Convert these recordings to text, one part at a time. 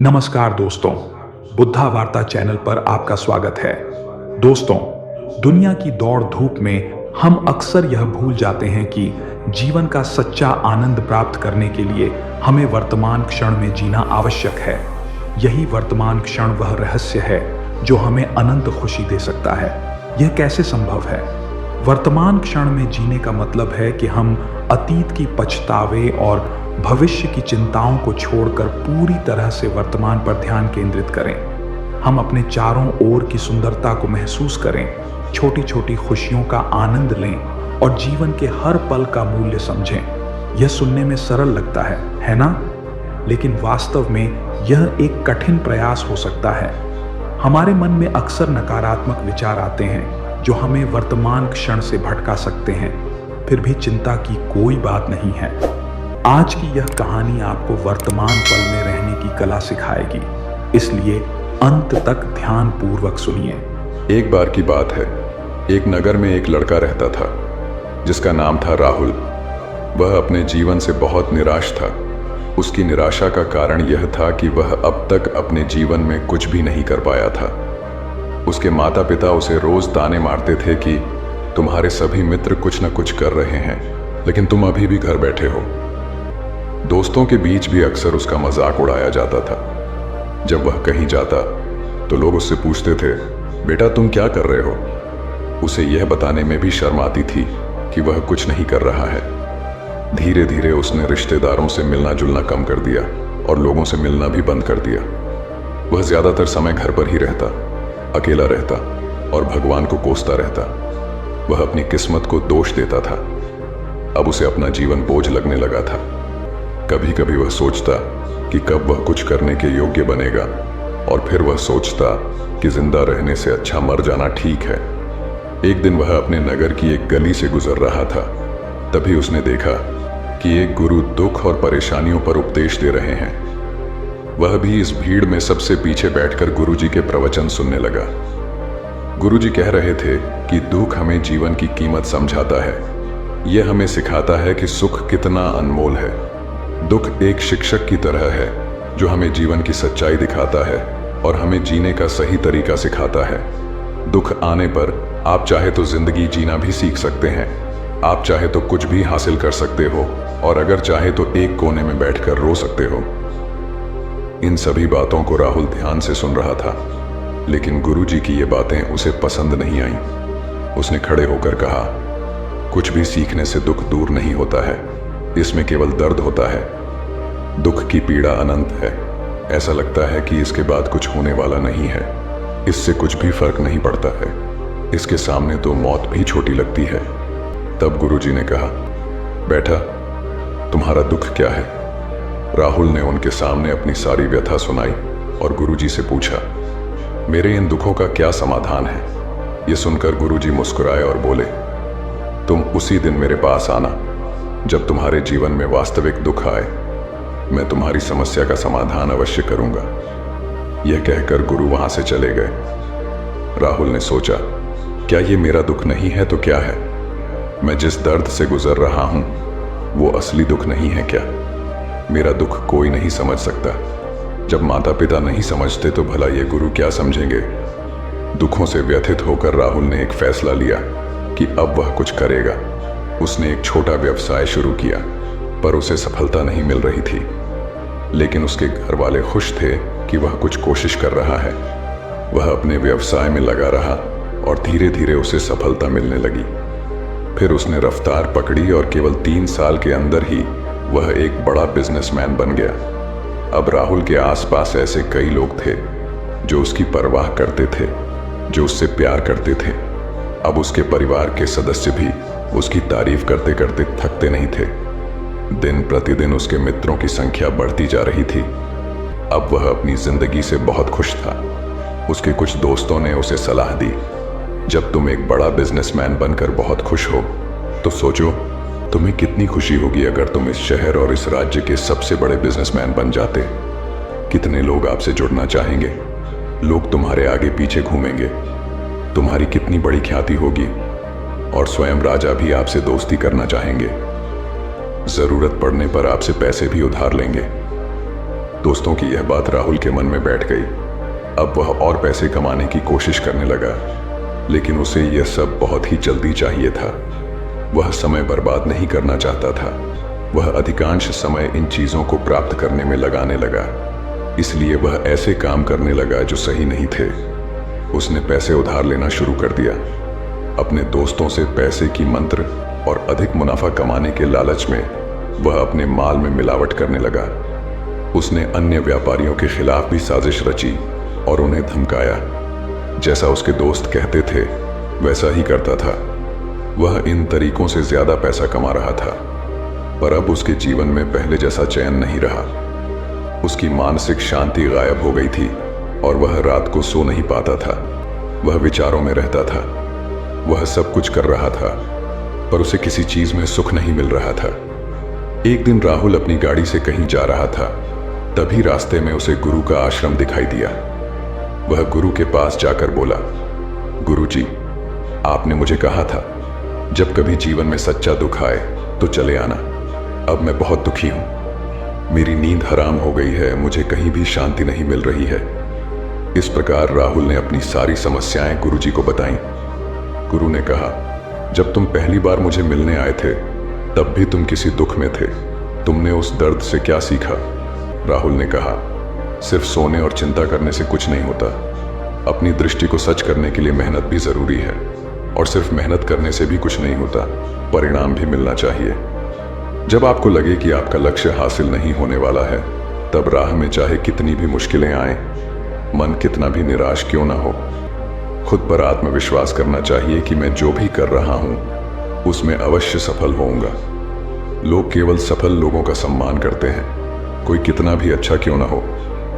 नमस्कार दोस्तों, बुद्धा वार्ता चैनल पर आपका स्वागत है। दोस्तों, दुनिया की दौड़ धूप में हम अक्सर यह भूल जाते हैं कि जीवन का सच्चा आनंद प्राप्त करने के लिए हमें वर्तमान क्षण में जीना आवश्यक है। यही वर्तमान क्षण वह रहस्य है जो हमें अनंत खुशी दे सकता है। यह कैसे संभव है? वर्तमान क्षण में जीने का मतलब है कि हम अतीत की पछतावे और भविष्य की चिंताओं को छोड़कर पूरी तरह से वर्तमान पर ध्यान केंद्रित करें। हम अपने चारों ओर की सुंदरता को महसूस करें, छोटी छोटी खुशियों का आनंद लें और जीवन के हर पल का मूल्य समझें। यह सुनने में सरल लगता है ना? लेकिन वास्तव में यह एक कठिन प्रयास हो सकता है। हमारे मन में अक्सर नकारात्मक विचार आते हैं जो हमें वर्तमान क्षण से भटका सकते हैं। फिर भी चिंता की कोई बात नहीं है। आज की यह कहानी आपको वर्तमान पल में रहने की कला सिखाएगी, इसलिए अंत तक ध्यान पूर्वक सुनिए। एक बार की बात है, एक नगर में एक लड़का रहता था जिसका नाम था राहुल। वह अपने जीवन से बहुत निराश था। उसकी निराशा का कारण यह था कि वह अब तक अपने जीवन में कुछ भी नहीं कर पाया था। उसके माता पिता उसे रोज ताने मारते थे कि तुम्हारे सभी मित्र कुछ न कुछ कर रहे हैं, लेकिन तुम अभी भी घर बैठे हो। दोस्तों के बीच भी अक्सर उसका मजाक उड़ाया जाता था। जब वह कहीं जाता तो लोग उससे पूछते थे, बेटा तुम क्या कर रहे हो? उसे यह बताने में भी शर्म आती थी कि वह कुछ नहीं कर रहा है। धीरे धीरे उसने रिश्तेदारों से मिलना जुलना कम कर दिया और लोगों से मिलना भी बंद कर दिया। वह ज्यादातर समय घर पर ही रहता, अकेला रहता और भगवान को कोसता रहता। वह अपनी किस्मत को दोष देता था। अब उसे अपना जीवन बोझ लगने लगा था। कभी कभी वह सोचता कि कब वह कुछ करने के योग्य बनेगा, और फिर वह सोचता कि जिंदा रहने से अच्छा मर जाना ठीक है। एक दिन वह अपने नगर की एक गली से गुजर रहा था। तभी उसने देखा कि एक गुरु दुख और परेशानियों पर उपदेश दे रहे हैं। वह भी इस भीड़ में सबसे पीछे बैठकर गुरुजी के प्रवचन सुनने लगा। गुरुजी कह रहे थे कि दुख हमें जीवन की कीमत समझाता है। यह हमें सिखाता है कि सुख कितना अनमोल है। दुख एक शिक्षक की तरह है जो हमें जीवन की सच्चाई दिखाता है और हमें जीने का सही तरीका सिखाता है। दुख आने पर आप चाहे तो जिंदगी जीना भी सीख सकते हैं। आप चाहे तो कुछ भी हासिल कर सकते हो, और अगर चाहे तो एक कोने में बैठकर रो सकते हो। इन सभी बातों को राहुल ध्यान से सुन रहा था, लेकिन गुरुजी की ये बातें उसे पसंद नहीं आईं। उसने खड़े होकर कहा, कुछ भी सीखने से दुख दूर नहीं होता है, इसमें केवल दर्द होता है। दुख की पीड़ा अनंत है। ऐसा लगता है कि इसके बाद कुछ होने वाला नहीं है। इससे कुछ भी फर्क नहीं पड़ता है। इसके सामने तो मौत भी छोटी लगती है। तब गुरुजी ने कहा, बेटा तुम्हारा दुख क्या है? राहुल ने उनके सामने अपनी सारी व्यथा सुनाई और गुरुजी से पूछा, मेरे इन दुखों का क्या समाधान है? ये सुनकर गुरुजी मुस्कुराए और बोले, तुम उसी दिन मेरे पास आना जब तुम्हारे जीवन में वास्तविक दुख आए। मैं तुम्हारी समस्या का समाधान अवश्य करूंगा। यह कहकर गुरु वहां से चले गए। राहुल ने सोचा, क्या ये मेरा दुख नहीं है तो क्या है? मैं जिस दर्द से गुजर रहा हूं वो असली दुख नहीं है क्या? मेरा दुख कोई नहीं समझ सकता। जब माता पिता नहीं समझते तो भला ये गुरु क्या समझेंगे? दुखों से व्यथित होकर राहुल ने एक फैसला लिया कि अब वह कुछ करेगा। उसने एक छोटा व्यवसाय शुरू किया, पर उसे सफलता नहीं मिल रही थी। लेकिन उसके घर वाले खुश थे कि वह कुछ कोशिश कर रहा है। वह अपने व्यवसाय में लगा रहा और धीरे धीरे उसे सफलता मिलने लगी। फिर उसने रफ्तार पकड़ी और केवल 3 साल के अंदर ही वह एक बड़ा बिजनेसमैन बन गया। अब राहुल के आसपास ऐसे कई लोग थे जो उसकी परवाह करते थे, जो उससे प्यार करते थे। अब उसके परिवार के सदस्य भी उसकी तारीफ करते करते थकते नहीं थे। दिन प्रतिदिन उसके मित्रों की संख्या बढ़ती जा रही थी। अब वह अपनी जिंदगी से बहुत खुश था। उसके कुछ दोस्तों ने उसे सलाह दी, जब तुम एक बड़ा बिजनेसमैन बनकर बहुत खुश हो तो सोचो तुम्हें कितनी खुशी होगी अगर तुम इस शहर और इस राज्य के सबसे बड़े बिजनेसमैन बन जाते। कितने लोग आपसे जुड़ना चाहेंगे। लोग तुम्हारे आगे पीछे घूमेंगे। तुम्हारी कितनी बड़ी ख्याति होगी, और स्वयं राजा भी आपसे दोस्ती करना चाहेंगे। जरूरत पड़ने पर आपसे पैसे भी उधार लेंगे। दोस्तों की यह बात राहुल के मन में बैठ गई। अब वह और पैसे कमाने की कोशिश करने लगा, लेकिन उसे यह सब बहुत ही जल्दी चाहिए था। वह समय बर्बाद नहीं करना चाहता था। वह अधिकांश समय इन चीजों को प्राप्त करने में लगाने लगा, इसलिए वह ऐसे काम करने लगा जो सही नहीं थे। उसने पैसे उधार लेना शुरू कर दिया। अपने दोस्तों से पैसे की मंत्र और अधिक मुनाफा कमाने के लालच में वह अपने माल में मिलावट करने लगा। उसने अन्य व्यापारियों के खिलाफ भी साजिश रची और उन्हें धमकाया। जैसा उसके दोस्त कहते थे वैसा ही करता था। वह इन तरीकों से ज्यादा पैसा कमा रहा था, पर अब उसके जीवन में पहले जैसा चैन नहीं रहा। उसकी मानसिक शांति गायब हो गई थी और वह रात को सो नहीं पाता था। वह विचारों में रहता था। वह सब कुछ कर रहा था, पर उसे किसी चीज में सुख नहीं मिल रहा था। एक दिन राहुल अपनी गाड़ी से कहीं जा रहा था, तभी रास्ते में उसे गुरु का आश्रम दिखाई दिया। वह गुरु के पास जाकर बोला, गुरुजी, आपने मुझे कहा था जब कभी जीवन में सच्चा दुख आए तो चले आना। अब मैं बहुत दुखी हूं। मेरी नींद हराम हो गई है, मुझे कहीं भी शांति नहीं मिल रही है। इस प्रकार राहुल ने अपनी सारी समस्याएं गुरुजी को बताईं। गुरु ने कहा, जब तुम पहली बार मुझे मिलने आए थे तब भी तुम किसी दुख में थे। तुमने उस दर्द से क्या सीखा? राहुल ने कहा, सिर्फ सोने और चिंता करने से कुछ नहीं होता। अपनी दृष्टि को सच करने के लिए मेहनत भी जरूरी है, और सिर्फ मेहनत करने से भी कुछ नहीं होता, परिणाम भी मिलना चाहिए। जब आपको लगे कि आपका लक्ष्य हासिल नहीं होने वाला है, तब राह में चाहे कितनी भी मुश्किलें आए, मन कितना भी निराश क्यों ना हो, खुद पर आत्मविश्वास करना चाहिए कि मैं जो भी कर रहा हूं उसमें अवश्य सफल होऊंगा। लोग केवल सफल लोगों का सम्मान करते हैं। कोई कितना भी अच्छा क्यों ना हो,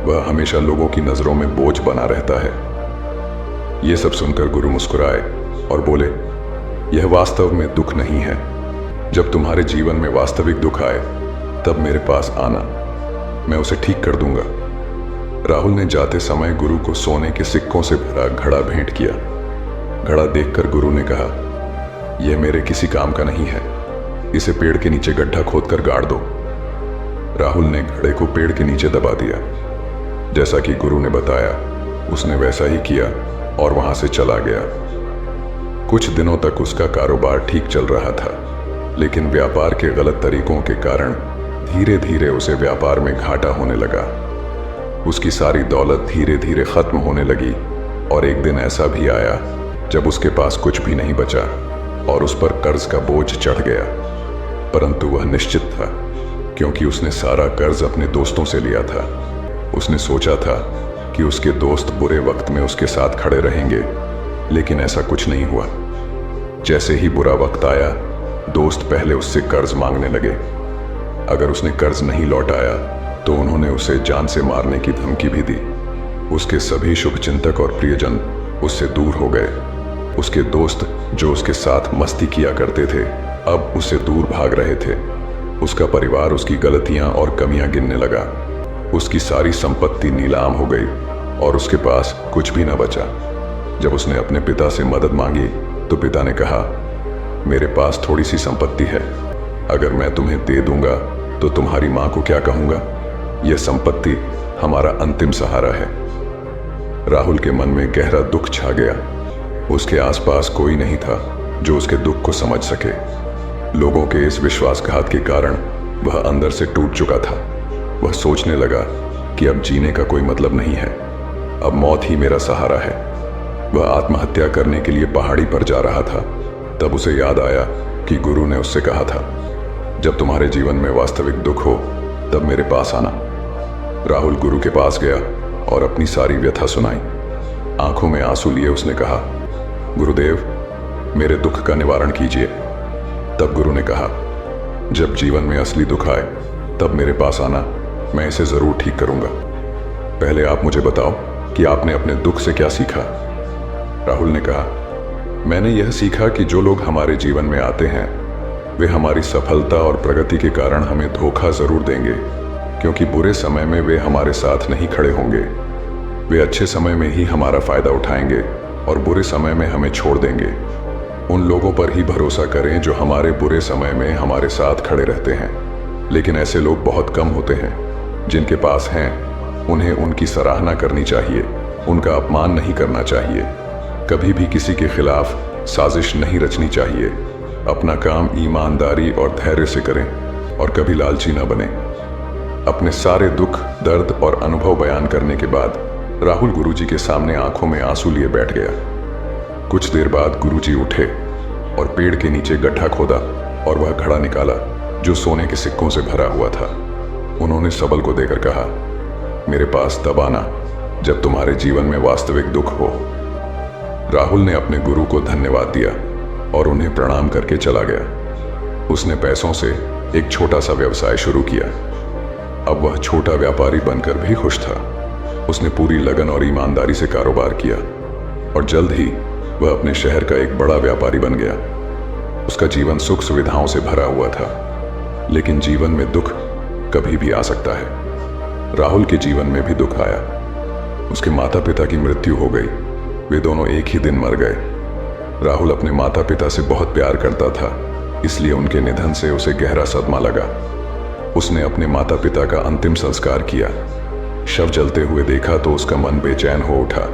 वह हमेशा लोगों की नजरों में बोझ बना रहता है। यह सब सुनकर गुरु मुस्कुराए और बोले, यह वास्तव में दुख नहीं है। जब तुम्हारे जीवन में वास्तविक दुख आए तब मेरे पास आना, मैं उसे ठीक कर दूंगा। राहुल ने जाते समय गुरु को सोने के सिक्कों से भरा घड़ा भेंट किया। घड़ा देखकर गुरु ने कहा, यह मेरे किसी काम का नहीं है, इसे पेड़ के नीचे गड्ढा खोदकर गाड़ दो। राहुल ने घड़े को पेड़ के नीचे दबा दिया। जैसा कि गुरु ने बताया उसने वैसा ही किया और वहां से चला गया। कुछ दिनों तक उसका कारोबार ठीक चल रहा था, लेकिन व्यापार के गलत तरीकों के कारण धीरे धीरे उसे व्यापार में घाटा होने लगा। उसकी सारी दौलत धीरे धीरे खत्म होने लगी और एक दिन ऐसा भी आया जब उसके पास कुछ भी नहीं बचा और उस पर कर्ज का बोझ चढ़ गया। परंतु वह निश्चित था, क्योंकि उसने सारा कर्ज अपने दोस्तों से लिया था। उसने सोचा था कि उसके दोस्त बुरे वक्त में उसके साथ खड़े रहेंगे, लेकिन ऐसा कुछ नहीं हुआ। जैसे ही बुरा वक्त आया, दोस्त पहले उससे कर्ज मांगने लगे। अगर उसने कर्ज नहीं लौटाया तो उन्होंने उसे जान से मारने की धमकी भी दी। उसके सभी शुभचिंतक और प्रियजन उससे दूर हो गए। उसके दोस्त जो उसके साथ मस्ती किया करते थे, अब उससे दूर भाग रहे थे। उसका परिवार उसकी गलतियां और कमियां गिनने लगा। उसकी सारी संपत्ति नीलाम हो गई और उसके पास कुछ भी न बचा। जब उसने अपने पिता से मदद मांगी तो पिता ने कहा, मेरे पास थोड़ी सी संपत्ति है, अगर मैं तुम्हें दे दूंगा तो तुम्हारी मां को क्या कहूंगा? यह संपत्ति हमारा अंतिम सहारा है। राहुल के मन में गहरा दुख छा गया। उसके आसपास कोई नहीं था जो उसके दुख को समझ सके। लोगों के इस विश्वासघात के कारण वह अंदर से टूट चुका था। वह सोचने लगा कि अब जीने का कोई मतलब नहीं है, अब मौत ही मेरा सहारा है। वह आत्महत्या करने के लिए पहाड़ी पर जा रहा था। तब उसे याद आया कि गुरु ने उससे कहा था, जब तुम्हारे जीवन में वास्तविक दुख हो तब मेरे पास आना। राहुल गुरु के पास गया और अपनी सारी व्यथा सुनाई। आंखों में आंसू लिए उसने कहा, गुरुदेव, मेरे दुख का निवारण कीजिए। तब गुरु ने कहा, जब जीवन में असली दुख आए तब मेरे पास आना, मैं इसे जरूर ठीक करूंगा। पहले आप मुझे बताओ कि आपने अपने दुख से क्या सीखा? राहुल ने कहा, मैंने यह सीखा कि जो लोग हमारे जीवन में आते हैं वे हमारी सफलता और प्रगति के कारण हमें धोखा जरूर देंगे, क्योंकि बुरे समय में वे हमारे साथ नहीं खड़े होंगे। वे अच्छे समय में ही हमारा फायदा उठाएंगे और बुरे समय में हमें छोड़ देंगे। उन लोगों पर ही भरोसा करें जो हमारे बुरे समय में हमारे साथ खड़े रहते हैं, लेकिन ऐसे लोग बहुत कम होते हैं। जिनके पास हैं उन्हें उनकी सराहना करनी चाहिए, उनका अपमान नहीं करना चाहिए। कभी भी किसी के खिलाफ साजिश नहीं रचनी चाहिए। अपना काम ईमानदारी और धैर्य से करें और कभी लालची न बने। अपने सारे दुख, दर्द और अनुभव बयान करने के बाद राहुल गुरुजी के सामने आंखों में आंसू लिए बैठ गया। कुछ देर बाद गुरुजी उठे और पेड़ के नीचे गड्ढा खोदा और वह घड़ा निकाला जो सोने के सिक्कों से भरा हुआ था। उन्होंने सबल को देकर कहा, मेरे पास तब आना जब तुम्हारे जीवन में वास्तविक दुख हो। राहुल ने अपने गुरु को धन्यवाद दिया और उन्हें प्रणाम करके चला गया। उसने पैसों से एक छोटा सा व्यवसाय शुरू किया। अब वह छोटा व्यापारी बनकर भी खुश था। उसने पूरी लगन और ईमानदारी से कारोबार किया और जल्द ही वह अपने शहर का एक बड़ा व्यापारी बन गया। उसका जीवन सुख सुविधाओं से भरा हुआ था, लेकिन जीवन में दुख कभी भी आ सकता है। राहुल के जीवन में भी दुख आया। उसके माता पिता की मृत्यु हो गई। वे दोनों एक ही दिन मर गए। राहुल अपने माता पिता से बहुत प्यार करता था, इसलिए उनके निधन से उसे गहरा सदमा लगा। उसने अपने माता पिता का अंतिम संस्कार किया। शव जलते हुए देखा तो उसका मन बेचैन हो उठा।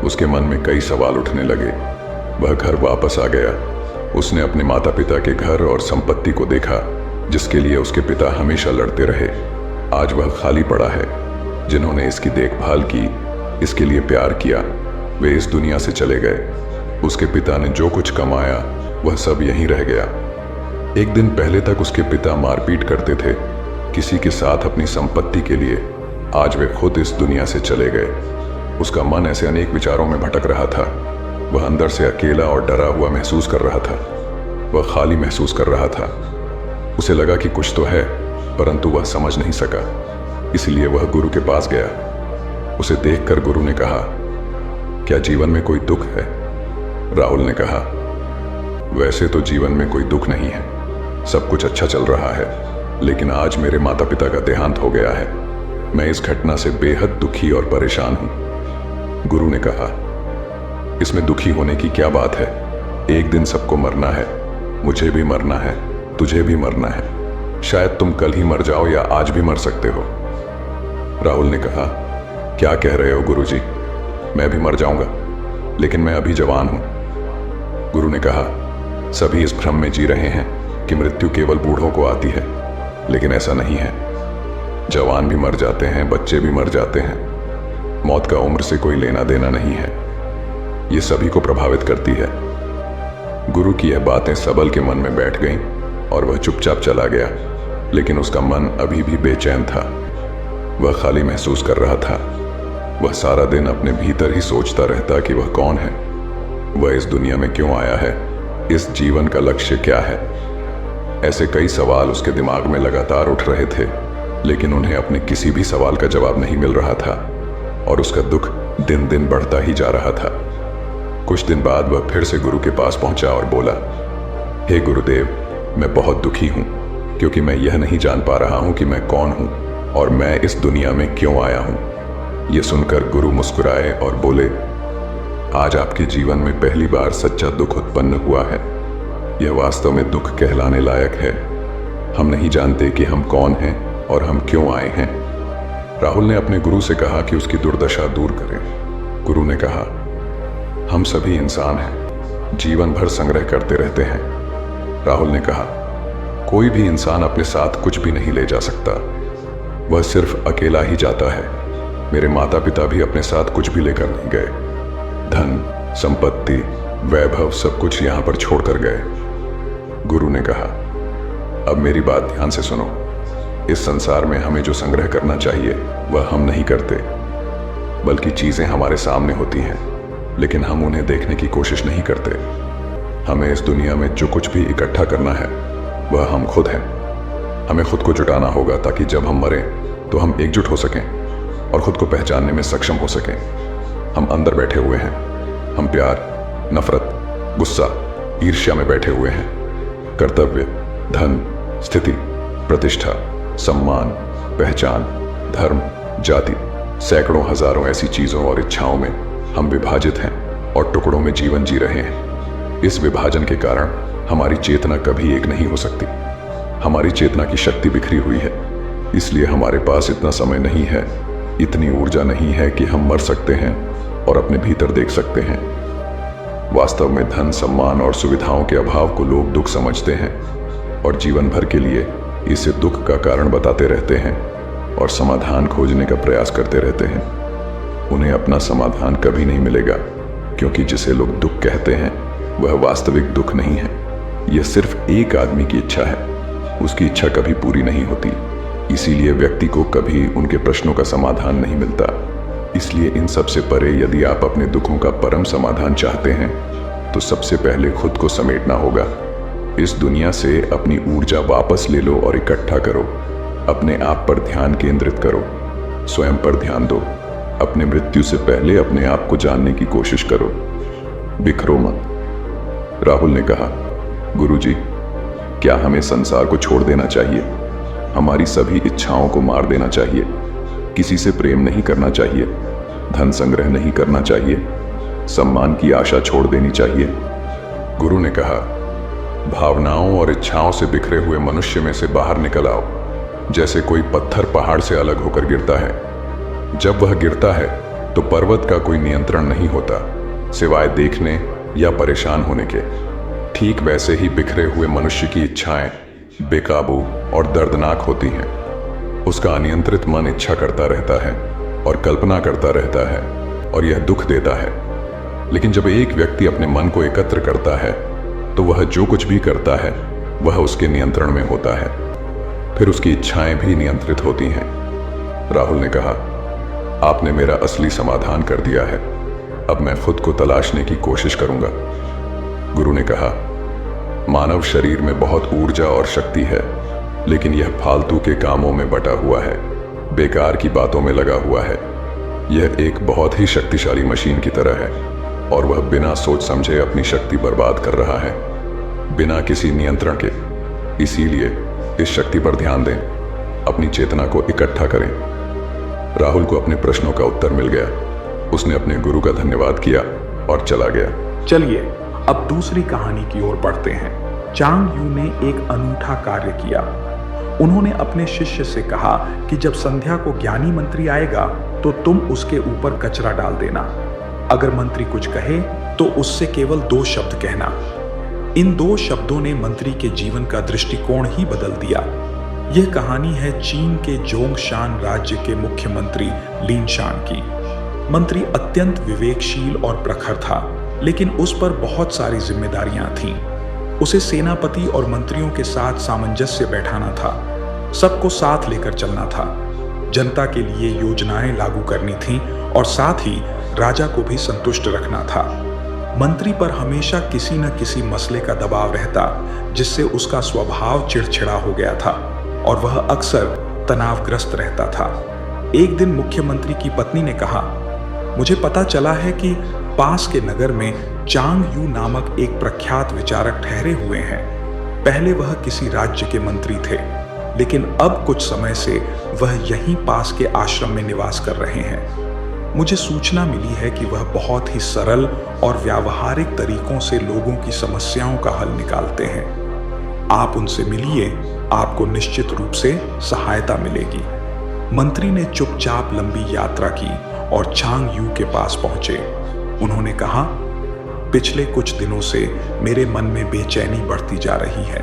उसके मन में कई सवाल उठने लगे। वह घर वापस आ गया। उसने अपने माता पिता के घर और संपत्ति को देखा, जिसके लिए उसके पिता हमेशा लड़ते रहे। आज वह खाली पड़ा है। जिन्होंने इसकी देखभाल की, इसके लिए प्यार किया, वे इस दुनिया से चले गए। उसके पिता ने जो कुछ कमाया वह सब यहीं रह गया। एक दिन पहले तक उसके पिता मारपीट करते थे किसी के साथ अपनी संपत्ति के लिए। आज वे खुद इस दुनिया से चले गए। उसका मन ऐसे अनेक विचारों में भटक रहा था। वह अंदर से अकेला और डरा हुआ महसूस कर रहा था। वह खाली महसूस कर रहा था। उसे लगा कि कुछ तो है, परंतु वह समझ नहीं सका। इसलिए वह गुरु के पास गया। उसे देखकर गुरु ने कहा, क्या जीवन में कोई दुख है? राहुल ने कहा, वैसे तो जीवन में कोई दुख नहीं है, सब कुछ अच्छा चल रहा है, लेकिन आज मेरे माता पिता का देहांत हो गया है। मैं इस घटना से बेहद दुखी और परेशान हूं। गुरु ने कहा, इसमें दुखी होने की क्या बात है? एक दिन सबको मरना है। मुझे भी मरना है, तुझे भी मरना है। शायद तुम कल ही मर जाओ या आज भी मर सकते हो। राहुल ने कहा, क्या कह रहे हो गुरुजी? मैं भी मर जाऊंगा, लेकिन मैं अभी जवान हूं। गुरु ने कहा, सभी इस भ्रम में जी रहे हैं कि मृत्यु केवल बूढ़ों को आती है, लेकिन ऐसा नहीं है। जवान भी मर जाते हैं, बच्चे भी मर जाते हैं। मौत का उम्र से कोई लेना देना नहीं है। ये सभी को प्रभावित करती है। गुरु की यह बातें सबल के मन में बैठ गईं और वह चुपचाप चला गया, लेकिन उसका मन अभी भी बेचैन था। वह खाली महसूस कर रहा था। वह सारा दिन अपने भीतर ही सोचता रहता कि वह कौन है, वह इस दुनिया में क्यों आया है, इस जीवन का लक्ष्य क्या है। ऐसे कई सवाल उसके दिमाग में लगातार उठ रहे थे, लेकिन उन्हें अपने किसी भी सवाल का जवाब नहीं मिल रहा था और उसका दुख दिन दिन बढ़ता ही जा रहा था। कुछ दिन बाद वह फिर से गुरु के पास पहुंचा और बोला, हे गुरुदेव, मैं बहुत दुखी हूं, क्योंकि मैं यह नहीं जान पा रहा हूं कि मैं कौन हूं और मैं इस दुनिया में क्यों आया हूं। ये सुनकर गुरु मुस्कुराए और बोले, आज आपके जीवन में पहली बार सच्चा दुख उत्पन्न हुआ है। यह वास्तव में दुख कहलाने लायक है। हम नहीं जानते कि हम कौन हैं और हम क्यों आए हैं। राहुल ने अपने गुरु से कहा कि उसकी दुर्दशा दूर करें। गुरु ने कहा, हम सभी इंसान हैं, जीवन भर संग्रह करते रहते हैं। राहुल ने कहा, कोई भी इंसान अपने साथ कुछ भी नहीं ले जा सकता, वह सिर्फ अकेला ही जाता है। मेरे माता पिता भी अपने साथ कुछ भी लेकर नहीं गए। धन, संपत्ति, वैभव सब कुछ यहां पर छोड़कर गए। गुरु ने कहा, अब मेरी बात ध्यान से सुनो। इस संसार में हमें जो संग्रह करना चाहिए वह हम नहीं करते, बल्कि चीजें हमारे सामने होती हैं, लेकिन हम उन्हें देखने की कोशिश नहीं करते। हमें इस दुनिया में जो कुछ भी इकट्ठा करना है वह हम खुद हैं। हमें खुद को जुटाना होगा ताकि जब हम मरें तो हम एकजुट हो सकें और खुद को पहचानने में सक्षम हो सकें। हम अंदर बैठे हुए हैं। हम प्यार, नफरत, गुस्सा, ईर्ष्या में बैठे हुए हैं। कर्तव्य, धन, स्थिति, प्रतिष्ठा, सम्मान, पहचान, धर्म, जाति, सैकड़ों हजारों ऐसी चीजों और इच्छाओं में हम विभाजित हैं और टुकड़ों में जीवन जी रहे हैं। इस विभाजन के कारण हमारी चेतना कभी एक नहीं हो सकती। हमारी चेतना की शक्ति बिखरी हुई है। इसलिए हमारे पास इतना समय नहीं है, इतनी ऊर्जा नहीं है कि हम मर सकते हैं और अपने भीतर देख सकते हैं। वास्तव में धन, सम्मान और सुविधाओं के अभाव को लोग दुख समझते हैं और जीवन भर के लिए इसे दुख का कारण बताते रहते हैं और समाधान खोजने का प्रयास करते रहते हैं। उन्हें अपना समाधान कभी नहीं मिलेगा, क्योंकि जिसे लोग दुख कहते हैं वह वास्तविक दुख नहीं है। यह सिर्फ एक आदमी की इच्छा है, उसकी इच्छा कभी पूरी नहीं होती। इसीलिए व्यक्ति को कभी उनके प्रश्नों का समाधान नहीं मिलता। इसलिए इन सब से परे यदि आप अपने दुखों का परम समाधान चाहते हैं तो सबसे पहले खुद को समेटना होगा। इस दुनिया से अपनी ऊर्जा वापस ले लो और इकट्ठा करो। अपने आप पर ध्यान केंद्रित करो, स्वयं पर ध्यान दो। अपने मृत्यु से पहले अपने आप को जानने की कोशिश करो, बिखरो मत। राहुल ने कहा, गुरुजी, क्या हमें संसार को छोड़ देना चाहिए? हमारी सभी इच्छाओं को मार देना चाहिए? किसी से प्रेम नहीं करना चाहिए? धन संग्रह नहीं करना चाहिए? सम्मान की आशा छोड़ देनी चाहिए? गुरु ने कहा, भावनाओं और इच्छाओं से बिखरे हुए मनुष्य में से बाहर निकल आओ। जैसे कोई पत्थर पहाड़ से अलग होकर गिरता है। जब वह गिरता है तो पर्वत का कोई नियंत्रण नहीं होता, सिवाय देखने या परेशान होने के। ठीक वैसे ही बिखरे हुए मनुष्य की इच्छाएं बेकाबू और दर्दनाक होती हैं। उसका अनियंत्रित मन इच्छा करता रहता है और कल्पना करता रहता है और यह दुख देता है। लेकिन जब एक व्यक्ति अपने मन को एकत्र करता है तो वह जो कुछ भी करता है वह उसके नियंत्रण में होता है। फिर उसकी इच्छाएं भी नियंत्रित होती हैं। राहुल ने कहा, आपने मेरा असली समाधान कर दिया है। अब मैं खुद को तलाशने की कोशिश करूंगा। गुरु ने कहा, मानव शरीर में बहुत ऊर्जा और शक्ति है, लेकिन यह फालतू के कामों में बटा हुआ है, बेकार की बातों में लगा हुआ है। यह एक बहुत ही शक्तिशाली मशीन की तरह है और वह बिना सोच समझे अपनी शक्ति बर्बाद कर रहा है, बिना किसी नियंत्रण के। इसीलिए इस शक्ति पर ध्यान दें, अपनी चेतना को इकट्ठा करें। राहुल को अपने प्रश्नों का उत्तर मिल गया। उसने अपने गुरु का धन्यवाद किया और चला गया। चलिए अब दूसरी कहानी की ओर बढ़ते हैं। चांग यू ने एक अनूठा कार्य किया। उन्होंने अपने शिष्य से कहा कि जब संध्या को ज्ञानी मंत्री आएगा तो तुम उसके ऊपर कचरा डाल देना। अगर मंत्री कुछ कहे तो उससे केवल 2 शब्द कहना। इन 2 शब्दों ने मंत्री के जीवन का दृष्टिकोण ही बदल दिया। यह कहानी है चीन के जोंगशान राज्य के मुख्यमंत्री लिनशान की। मंत्री अत्यंत विवेकशील और प्रखर था, लेकिन उस पर बहुत सारी जिम्मेदारियां थीं। उसे सेनापति और मंत्रियों के साथ सामंजस्य बैठाना था, सबको साथ लेकर चलना था, जनता के लिए योजनाएं लागू करनी थीं और साथ ही राजा को भी संतुष्ट रखना था। मंत्री पर हमेशा किसी न किसी मसले का दबाव रहता, जिससे उसका स्वभाव चिड़चिड़ा हो गया था और वह अक्सर तनावग्रस्त रहता था। एक दिन मुख्यमंत्री की पत्नी ने कहा, मुझे पता चला है कि पास के नगर में चांग यू नामक एक प्रख्यात विचारक ठहरे हुए हैं। पहले वह किसी राज्य के मंत्री थे, लेकिन अब कुछ समय से वह यहीं पास के आश्रम में निवास कर रहे हैं। मुझे सूचना मिली है कि वह बहुत ही सरल और व्यावहारिक तरीकों से लोगों की समस्याओं का हल निकालते हैं। आप उनसे मिलिए, आपको निश्चित रूप से सहायता मिलेगी। मंत्री ने चुपचाप लंबी यात्रा की और चांग यू के पास पहुंचे। उन्होंने कहा, पिछले कुछ दिनों से मेरे मन में बेचैनी बढ़ती जा रही है।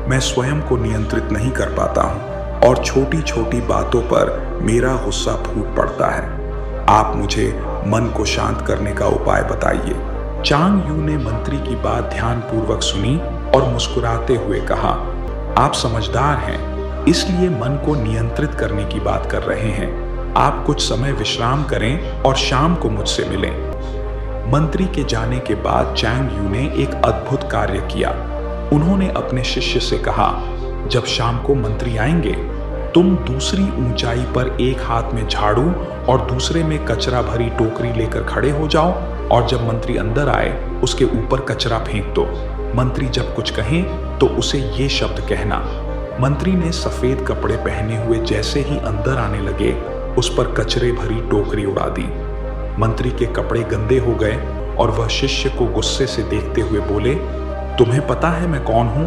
मैं स्वयं को नियंत्रित नहीं कर पाता हूं और छोटी छोटी बातों पर मेरा गुस्सा फूट पड़ता है। आप मुझे मन को शांत करने का उपाय बताइए। चांग यू ने मंत्री की बात ध्यानपूर्वक सुनी और मुस्कुराते हुए कहा, आप समझदार हैं, इसलिए मन को नियंत्रित करने की बात कर रहे हैं। आप कुछ समय विश्राम करें और शाम को मुझसे मिलें। मंत्री के जाने के बाद चांग यू ने एक अद्भुत कार्य किया। उन्होंने अपने शिष्य से कहा, जब शाम को मंत्री आएंगे तुम दूसरी ऊंचाई पर एक हाथ में झाड़ू और दूसरे में कचरा भरी टोकरी लेकर खड़े हो जाओ और जब मंत्री अंदर आए उसके ऊपर कचरा फेंक दो। मंत्री जब कुछ कहें तो उसे ये शब्द कहना। मंत्री ने सफेद कपड़े पहने हुए जैसे ही अंदर आने लगे उस पर कचरे भरी टोकरी उड़ा दी। मंत्री के कपड़े गंदे हो गए और वह शिष्य को गुस्से से देखते हुए बोले, तुम्हें पता है मैं कौन हूं?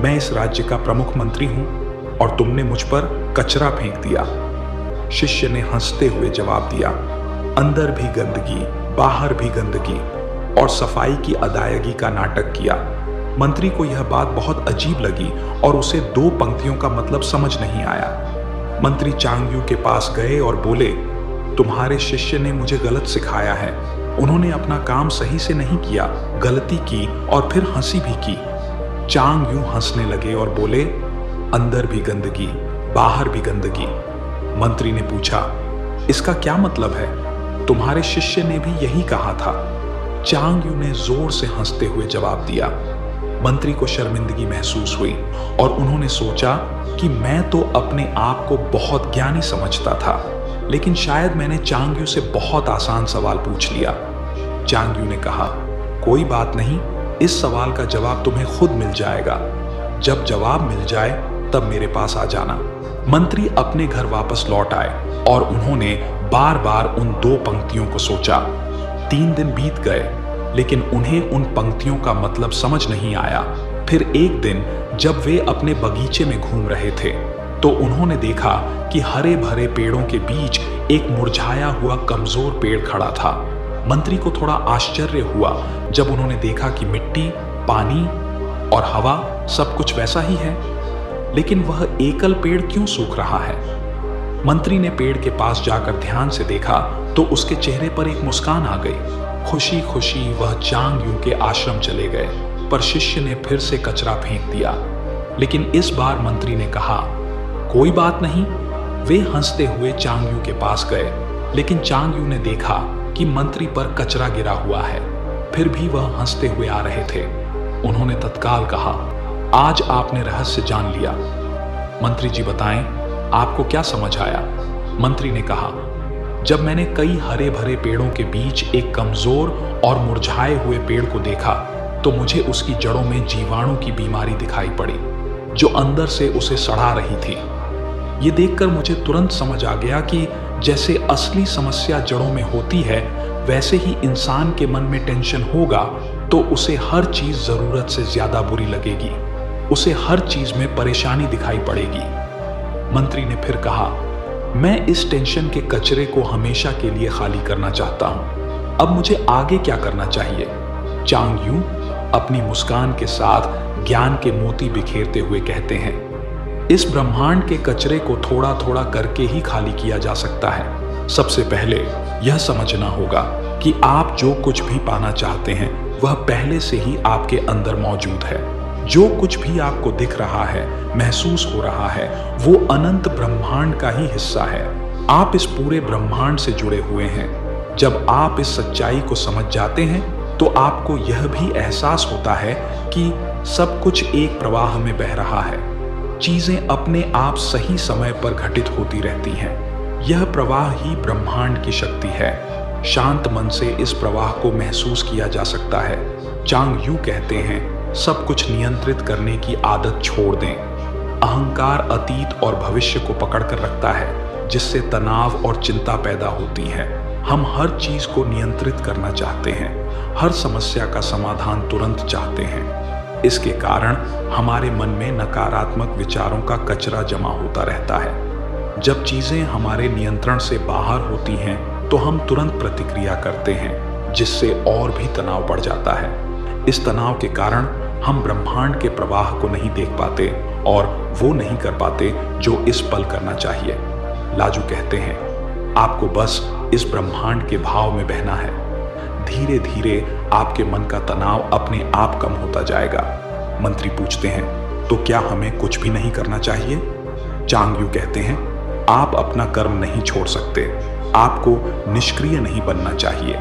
मैं इस राज्य का प्रमुख मंत्री हूं। और तुमने मुझ पर कचरा फेंक दिया। शिष्य ने हंसते हुए जवाब दिया, अंदर भी गंदगी, बाहर भी गंदगी, और सफाई की अदायगी का नाटक किया। मंत्री को यह बात बहुत अजीब लगी और उसे 2 पंक्तियों का मतलब समझ नहीं आया। मंत्री चांग यू के पास गए और बोले, तुम्हारे शिष्य ने मुझे गलत सिखाया है। उन्होंने अपना काम सही से नहीं किया, गलती की और फिर हंसी भी की। चांग यू हंसने लगे और बोले, अंदर भी गंदगी, बाहर भी गंदगी। मंत्री ने पूछा, इसका क्या मतलब है? तुम्हारे शिष्य ने भी यही कहा था। चांग यू ने जोर से हंसते हुए जवाब दिया। मंत्री को शर्मिंदगी महसूस हुई और उन्होंने सोचा कि मैं तो अपने आप को बहुत ज्ञानी समझता था, लेकिन शायद मैंने चांग यू से बहुत आसान सवाल पूछ लिया। चांग यू ने कहा, कोई बात नहीं, इस सवाल का जवाब तुम्हें खुद मिल जाएगा। जब जवाब मिल जाए तब मेरे पास आ जाना। मंत्री अपने घर वापस लौट आए और उन्होंने बार बार उन 2 पंक्तियों को सोचा। 3 दिन बीत गए, लेकिन उन्हें उन पंक्तियों का मतलब समझ नहीं आया। फिर एक दिन जब वे अपने बगीचे में घूम रहे थे तो उन्होंने देखा कि हरे भरे पेड़ों के बीच एक मुरझाया हुआ कमजोर पेड़ खड़ा था। मंत्री को थोड़ा आश्चर्य हुआ जब उन्होंने देखा कि मिट्टी, पानी और हवा सब कुछ वैसा ही है, लेकिन वह एकल पेड़ क्यों सूख रहा है? मंत्री ने पेड़ के पास जाकर ध्यान से देखा तो उसके चेहरे पर एक मुस्कान आ गई। खुशी खुशी वह चांग यू के आश्रम चले गए, पर शिष्य ने फिर से कचरा फेंक दिया। लेकिन इस बार मंत्री ने कहा, कोई बात नहीं। वे हंसते हुए चांग यू के पास गए, लेकिन चांग यू ने देखा कि मंत्री पर कचरा गिरा हुआ है, फिर भी वह हंसते हुए आ रहे थे। उन्होंने तत्काल कहा, आज आपने रहस्य जान लिया। मंत्री जी बताएं, आपको क्या समझ आया? मंत्री ने कहा, जब मैंने कई हरे भरे पेड़ों के बीच एक कमजोर और मुरझाए हुए पेड़ को देखा तो मुझे उसकी जड़ों में जीवाणु की बीमारी दिखाई पड़ी जो अंदर से उसे सड़ा रही थी। ये देखकर मुझे तुरंत समझ आ गया कि जैसे असली समस्या जड़ों में होती है, वैसे ही इंसान के मन में टेंशन होगा तो उसे हर चीज जरूरत से ज्यादा बुरी लगेगी, उसे हर चीज में परेशानी दिखाई पड़ेगी। मंत्री ने फिर कहा, मैं इस टेंशन के कचरे को हमेशा के लिए खाली करना चाहता हूं। अब मुझे आगे क्या करना चाहिए? चांग यू अपनी मुस्कान के साथ ज्ञान के मोती बिखेरते हुए कहते हैं, इस ब्रह्मांड के कचरे को थोड़ा थोड़ा करके ही खाली किया जा सकता है। सबसे पहले यह समझना होगा कि आप जो कुछ भी पाना चाहते हैं वह पहले से ही आपके अंदर मौजूद है। जो कुछ भी आपको दिख रहा है, महसूस हो रहा है, वो अनंत ब्रह्मांड का ही हिस्सा है। आप इस पूरे ब्रह्मांड से जुड़े हुए हैं। जब आप इस सच्चाई को समझ जाते हैं तो आपको यह भी एहसास होता है कि सब कुछ एक प्रवाह में बह रहा है। चीजें अपने आप सही समय पर घटित होती रहती हैं। यह प्रवाह ही ब्रह्मांड की शक्ति है। शांत मन से इस प्रवाह को महसूस किया जा सकता है। चांग यू कहते हैं, सब कुछ नियंत्रित करने की आदत छोड़ दें। अहंकार अतीत और भविष्य को पकड़ कर रखता है, जिससे तनाव और चिंता पैदा होती है। हम हर चीज को नियंत्रित करना चाहते हैं, हर समस्या का समाधान तुरंत चाहते हैं। इसके कारण हमारे मन में नकारात्मक विचारों का कचरा जमा होता रहता है। जब चीजें हमारे नियंत्रण से बाहर होती हैं तो हम तुरंत प्रतिक्रिया करते हैं, जिससे और भी तनाव बढ़ जाता है। इस तनाव के कारण हम ब्रह्मांड के प्रवाह को नहीं देख पाते और वो नहीं कर पाते जो इस पल करना चाहिए। लाजू कहते हैं, आपको बस इस ब्रह्मांड के भाव में बहना है। धीरे धीरे आपके मन का तनाव अपने आप कम होता जाएगा। मंत्री पूछते हैं, तो क्या हमें कुछ भी नहीं करना चाहिए? चांग यू कहते हैं, आप अपना कर्म नहीं छोड़ सकते। आपको निष्क्रिय नहीं बनना चाहिए।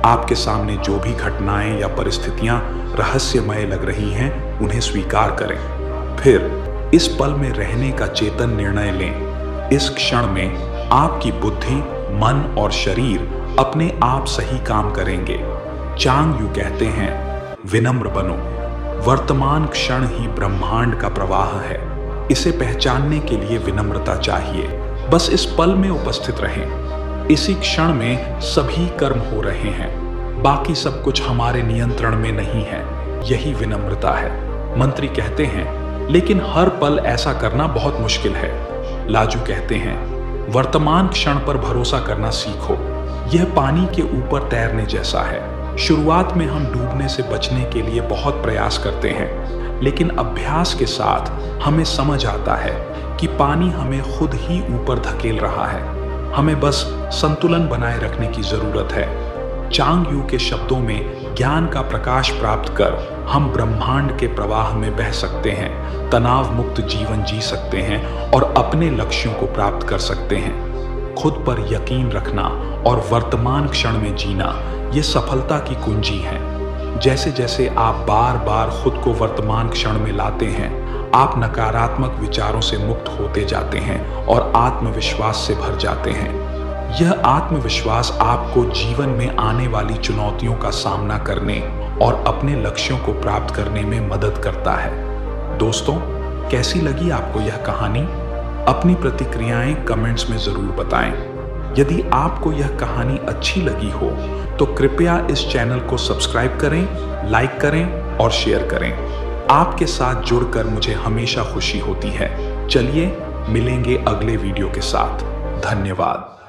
आपके सामने जो भी घटनाएं या परिस्थितियां रहस्यमय लग रही हैं, उन्हें स्वीकार करें। फिर इस पल में रहने का चेतन निर्णय लें। इस क्षण में आपकी बुद्धि, मन और शरीर अपने आप सही काम करेंगे। चांग यू कहते हैं, विनम्र बनो। वर्तमान क्षण ही ब्रह्मांड का प्रवाह है। इसे पहचानने के लिए विनम्रता चाहिए। बस इस पल में उपस्थित रहें। इसी क्षण में सभी कर्म हो रहे हैं। बाकी सब कुछ हमारे नियंत्रण में नहीं है। यही विनम्रता है। मंत्री कहते हैं, लेकिन हर पल ऐसा करना बहुत मुश्किल है। लाजू कहते हैं, वर्तमान क्षण पर भरोसा करना सीखो। यह पानी के ऊपर तैरने जैसा है। शुरुआत में हम डूबने से बचने के लिए बहुत प्रयास करते हैं, लेकिन अभ्यास के साथ हमें समझ आता है कि पानी हमें खुद ही ऊपर धकेल रहा है। हमें बस संतुलन बनाए रखने की जरूरत है। चांग यू के शब्दों में, ज्ञान का प्रकाश प्राप्त कर हम ब्रह्मांड के प्रवाह में बह सकते हैं, तनाव मुक्त जीवन जी सकते हैं और अपने लक्ष्यों को प्राप्त कर सकते हैं। खुद पर यकीन रखना और वर्तमान क्षण में जीना, ये सफलता की कुंजी है। जैसे जैसे आप बार बार खुद को वर्तमान क्षण में लाते हैं, आप नकारात्मक विचारों से मुक्त होते जाते हैं और आत्मविश्वास से भर जाते हैं। यह आत्मविश्वास आपको जीवन में आने वाली चुनौतियों का सामना करने और अपने लक्ष्यों को प्राप्त करने में मदद करता है। दोस्तों, कैसी लगी आपको यह कहानी? अपनी प्रतिक्रियाएं कमेंट्स में जरूर बताएं। यदि आपको यह कहानी अच्छी लगी हो तो कृपया इस चैनल को सब्सक्राइब करें, लाइक करें और शेयर करें। आपके साथ जुड़कर मुझे हमेशा खुशी होती है। चलिए मिलेंगे अगले वीडियो के साथ। धन्यवाद।